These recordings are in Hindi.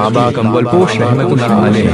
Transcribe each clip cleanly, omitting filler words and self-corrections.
बाबा कम्बलपोश रहमतुल्लाह अलैह।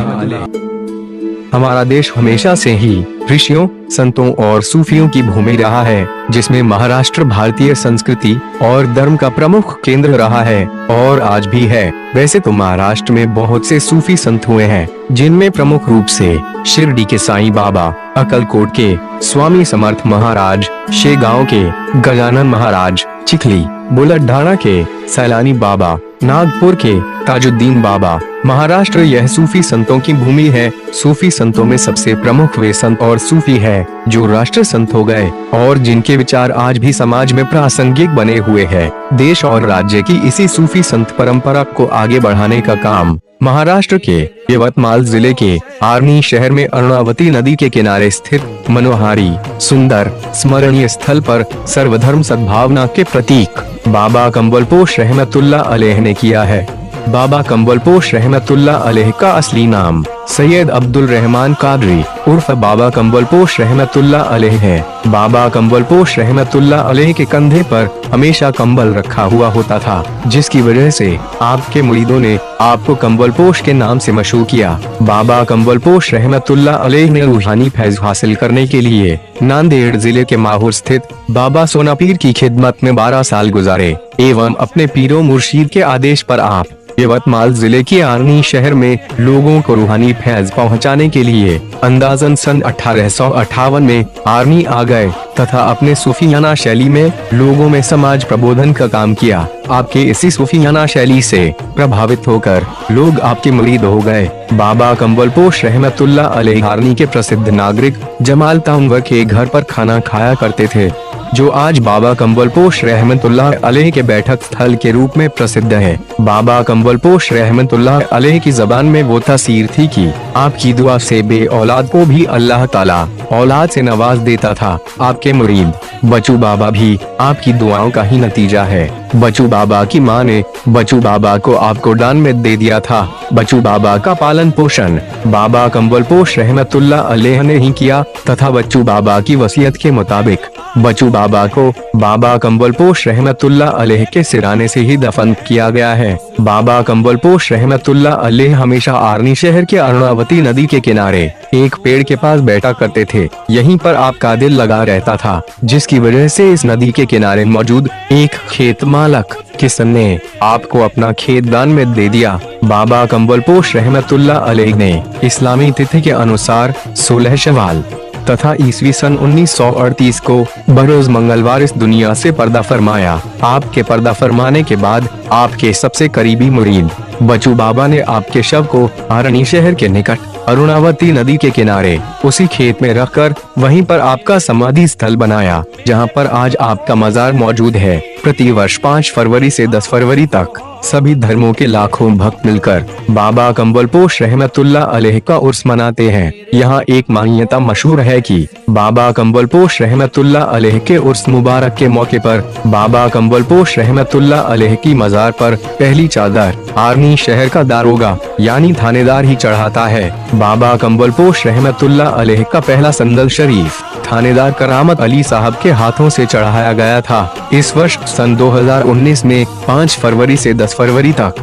हमारा देश हमेशा से ही ऋषियों, संतों और सूफियों की भूमि रहा है, जिसमें महाराष्ट्र भारतीय संस्कृति और धर्म का प्रमुख केंद्र रहा है और आज भी है। वैसे तो महाराष्ट्र में बहुत से सूफी संत हुए हैं, जिनमें प्रमुख रूप से शिरडी के साईं बाबा, अक्कलकोट के स्वामी समर्थ महाराज, शेगांव के गजानन महाराज, चिखली बुलढाणा के सैलानी बाबा, नागपुर के ताजुद्दीन बाबा। महाराष्ट्र यह सूफी संतों की भूमि है। सूफी संतों में सबसे प्रमुख वे संत और सूफी है जो राष्ट्र संत हो गए और जिनके विचार आज भी समाज में प्रासंगिक बने हुए हैं। देश और राज्य की इसी सूफी संत परंपरा को आगे बढ़ाने का काम महाराष्ट्र के यवतमाल जिले के आर्णी शहर में अरुणावती नदी के किनारे स्थित मनोहारी, सुंदर, स्मरणीय स्थल पर सर्वधर्म सद्भावना के प्रतीक बाबा कम्बलपोश रहमतुल्लाह अलैह ने किया है। बाबा कम्बलपोश रहमतुल्लाह अलैह का असली नाम सैयद अब्दुल रहमान कादरी उर्फ बाबा कम्बलपोश रहमतुल्लाह अलैह है। बाबा कम्बलपोश रहमतुल्लाह अलैह के कंधे पर हमेशा कंबल रखा हुआ होता था, जिसकी वजह से आपके मुरीदों ने आपको कम्बलपोश के नाम से मशहूर किया। बाबा कम्बलपोश रहमतुल्लाह अलैह ने रूहानी फैज हासिल करने के लिए नांदेड़ जिले के माहौर स्थित बाबा सोनापीर की खिदमत में 12 साल गुजारे एवं अपने पीरो मुर्शीद के आदेश पर आप यवतमाल जिले के आर्णी शहर में लोगों को रूहानी फैज पहुंचाने के लिए अंदाजन सन 1858 में आर्णी आ गए तथा अपने सूफियाना शैली में लोगों में समाज प्रबोधन का काम किया। आपके इसी सूफियाना शैली से प्रभावित होकर लोग आपके मुरीद हो गए। बाबा कम्बलपोश रहमतुल्लाह अलैह आर्णी के प्रसिद्ध नागरिक जमाल ताउनवर के घर पर खाना खाया करते थे, जो आज बाबा कम्बलपोश रहमतुल्लाह अलैह के बैठक स्थल के रूप में प्रसिद्ध है। बाबा कम्बलपोश रहमतुल्लाह अलैह की जबान में वो तासीर थी कि आपकी दुआ से बे औलाद को भी अल्लाह ताला औलाद से नवाज देता था। आपके मुरीद बचू बाबा भी आपकी दुआओं का ही नतीजा है। बचू बाबा की मां ने बचू बाबा को आपको दान में दे दिया था। बचू बाबा का पालन पोषण बाबा कम्बलपोश रहमतुल्लाह अलैह ने ही किया तथा बच्चू बाबा की वसीयत के मुताबिक बचू बाबा को बाबा कम्बलपोश रहमतुल्लाह अलैह के सिराने से ही दफन किया गया है। बाबा कम्बलपोश रहमतुल्लाह अलैह हमेशा आर्णी शहर के अरुणावती नदी के किनारे एक पेड़ के पास बैठा करते थे। यहीं पर आपका दिल लगा रहता था, जिसकी वजह से इस नदी के किनारे मौजूद एक खेत मालक किसान ने आपको अपना खेत दान में दे दिया। बाबा कम्बलपोश रहमतुल्लाह अलैह ने इस्लामी तिथि के अनुसार 16 शवाल तथा ईस्वी सन 1938 को बरोज मंगलवार इस दुनिया से पर्दा फरमाया। आपके पर्दा फरमाने के बाद आपके सबसे करीबी मुरीद बचू बाबा ने आपके शव को आर्णी शहर के निकट अरुणावती नदी के किनारे उसी खेत में रखकर वहीं पर आपका समाधि स्थल बनाया, जहां पर आज आपका मजार मौजूद है। प्रतिवर्ष 5 फरवरी से 10 फरवरी तक सभी धर्मों के लाखों भक्त मिलकर बाबा कम्बलपोश रहमतुल्लाह अलैह का उर्स मनाते हैं। यहाँ एक मान्यता मशहूर है कि बाबा कम्बलपोश रहमतुल्लाह अलैह के उर्स मुबारक के मौके पर बाबा कम्बलपोश रहमतुल्लाह अलैह की मजार पर पहली चादर आर्णी शहर का दारोगा यानी थानेदार ही चढ़ाता है। बाबा कम्बलपोश रहमतुल्लाह अलैह का पहला संदल शरीफ थानेदार करामत अली साहब के हाथों से चढ़ाया गया था। इस वर्ष सन 2019 में 5 फरवरी से 10 फरवरी तक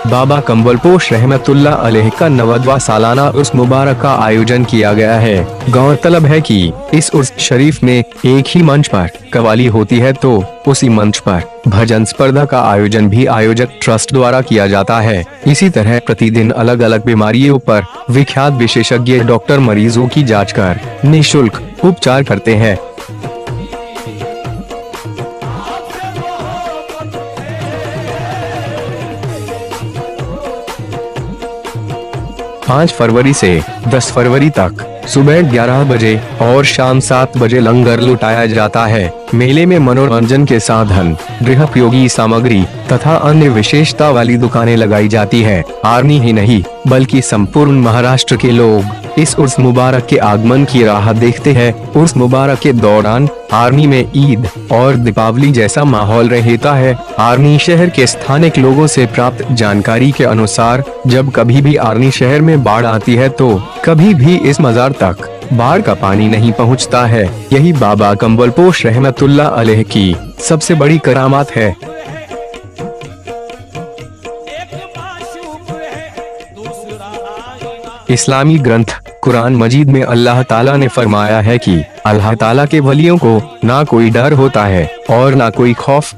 बाबा कम्बलपोश रहमतुल्लाह अलैह का 90वां सालाना उर्स मुबारक का आयोजन किया गया है। गौरतलब है कि इस उर्स शरीफ में एक ही मंच पर कवाली होती है, तो उसी मंच पर भजन स्पर्धा का आयोजन भी आयोजक ट्रस्ट द्वारा किया जाता है। इसी तरह प्रतिदिन अलग अलग बीमारियों पर विख्यात विशेषज्ञ डॉक्टर मरीजों की जांच कर निःशुल्क उपचार करते हैं। 5 फरवरी से 10 फरवरी तक सुबह 11 बजे और शाम 7 बजे लंगर लुटाया जाता है। मेले में मनोरंजन के साधन, गृहोपयोगी सामग्री तथा अन्य विशेषता वाली दुकानें लगाई जाती है। आर्मी ही नहीं बल्कि संपूर्ण महाराष्ट्र के लोग इस उर्स मुबारक के आगमन की राह देखते हैं। उर्स मुबारक के दौरान आर्मी में ईद और दीपावली जैसा माहौल रहता है। आर्मी शहर के स्थानिक लोगों से प्राप्त जानकारी के अनुसार जब कभी भी आर्मी शहर में बाढ़ आती है तो कभी भी इस मजार तक बाढ़ का पानी नहीं पहुंचता है। यही बाबा कम्बलपोश रहमतुल्लाह अलैह की सबसे बड़ी करामात है। इस्लामी ग्रंथ कुरान मजीद में अल्लाह ताला ने फरमाया है कि अल्लाह ताला के वलियों को ना कोई डर होता है और ना कोई खौफ।